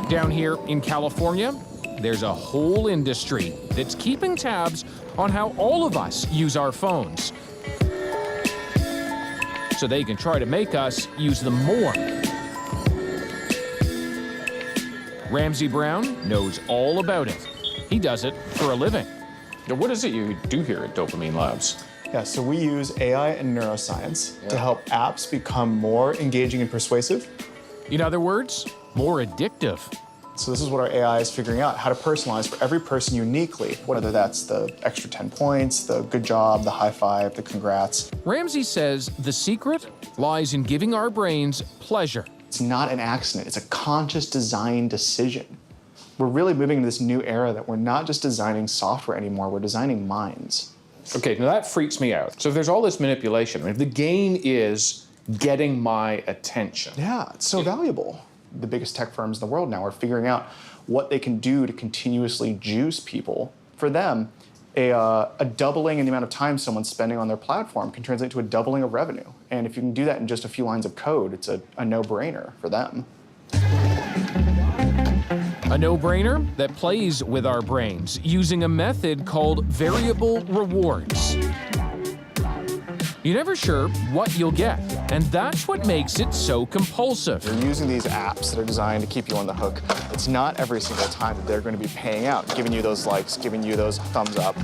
Down here in California, there's a whole industry that's keeping tabs on how all of us use our phones, so they can try to make us use them more. Ramsey Brown knows all about it. He does it for a living. Now, what is it you do here at Dopamine Labs? Yeah, so we use AI and neuroscience to help apps become more engaging and persuasive. In other words, more addictive. So this is what our AI is figuring out, how to personalize for every person uniquely, whether that's the extra 10 points, the good job, the high five, the congrats. Ramsey says the secret lies in giving our brains pleasure. It's not an accident, it's a conscious design decision. We're really moving into this new era that we're not just designing software anymore, we're designing minds. Okay, now that freaks me out. So if there's all this manipulation, if the game is getting my attention. Yeah, it's so valuable. The biggest tech firms in the world now are figuring out what they can do to continuously juice people. For them, a doubling in the amount of time someone's spending on their platform can translate to a doubling of revenue. And if you can do that in just a few lines of code, it's a no-brainer for them. A no-brainer that plays with our brains using a method called variable rewards. You're never sure what you'll get, and that's what makes it so compulsive. You're using these apps that are designed to keep you on the hook. It's not every single time that they're going to be paying out, giving you those likes, giving you those thumbs up.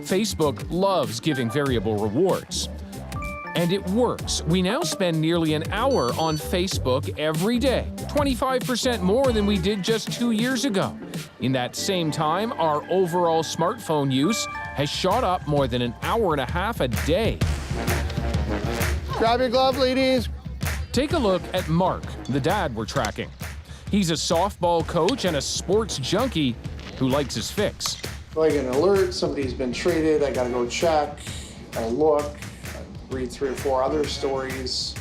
Facebook loves giving variable rewards. And it works. We now spend nearly an hour on Facebook every day, 25% more than we did just 2 years ago. In that same time, our overall smartphone use has shot up more than an hour and a half a day. Grab your glove, ladies. Take a look at Mark, the dad we're tracking. He's a softball coach and a sports junkie who likes his fix. I get an alert, somebody's been traded, I gotta go check, I look, I read 3 or 4 other stories.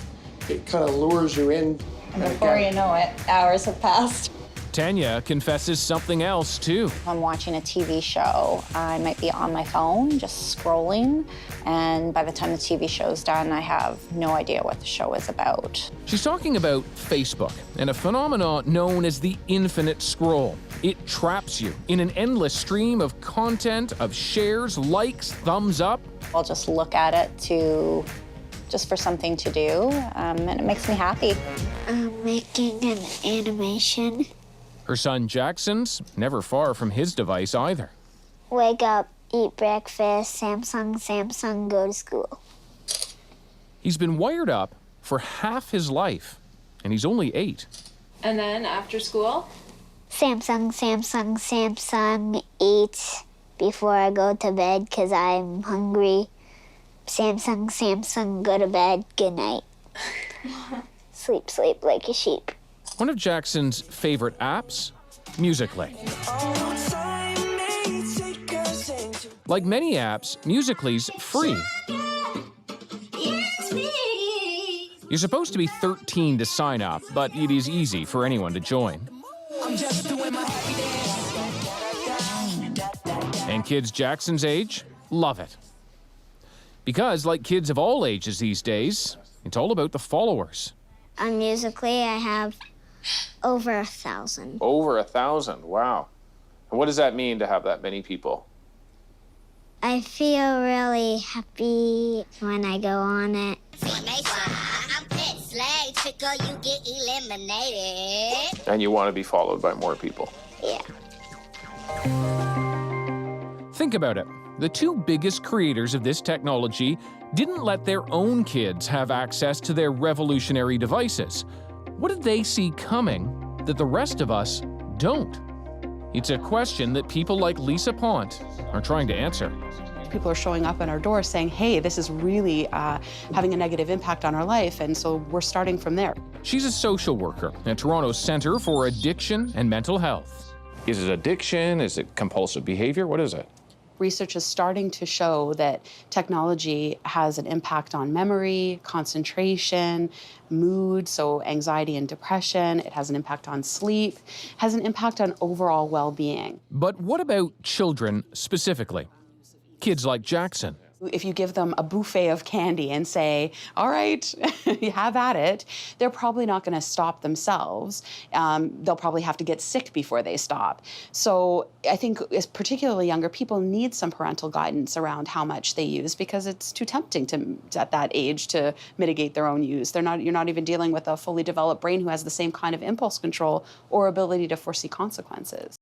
It kind of lures you in. Before you know it, hours have passed. Tanya confesses something else, too. If I'm watching a TV show, I might be on my phone, just scrolling, and by the time the TV show's done, I have no idea what the show is about. She's talking about Facebook and a phenomenon known as the infinite scroll. It traps you in an endless stream of content, of shares, likes, thumbs up. I'll just look at it just for something to do, and it makes me happy. I'm making an animation. Her son Jackson's never far from his device either. Wake up, eat breakfast, Samsung, go to school. He's been wired up for half his life, and he's only 8. And then after school? Samsung, eat before I go to bed because I'm hungry. Samsung, go to bed, good night. Sleep like a sheep. One of Jackson's favorite apps, Musical.ly. Like many apps, Musical.ly's free. You're supposed to be 13 to sign up, but it is easy for anyone to join. And kids Jackson's age love it. Because, like kids of all ages these days, it's all about the followers. On Musical.ly, I have over 1,000. Over 1,000, wow. And what does that mean to have that many people? I feel really happy when I go on it. And you want to be followed by more people. Yeah. Think about it. The 2 biggest creators of this technology didn't let their own kids have access to their revolutionary devices. What did they see coming that the rest of us don't? It's a question that people like Lisa Pont are trying to answer. People are showing up at our door saying, hey, this is really having a negative impact on our life, and so we're starting from there. She's a social worker at Toronto's Centre for Addiction and Mental Health. Is it addiction? Is it compulsive behavior? What is it? Research is starting to show that technology has an impact on memory, concentration, mood, so anxiety and depression. It has an impact on sleep, has an impact on overall well-being. But what about children specifically? Kids like Jackson. If you give them a buffet of candy and say, all right, you have at it, they're probably not going to stop themselves. They'll probably have to get sick before they stop. So I think particularly younger people need some parental guidance around how much they use, because it's too tempting at that age to mitigate their own use. You're not even dealing with a fully developed brain who has the same kind of impulse control or ability to foresee consequences.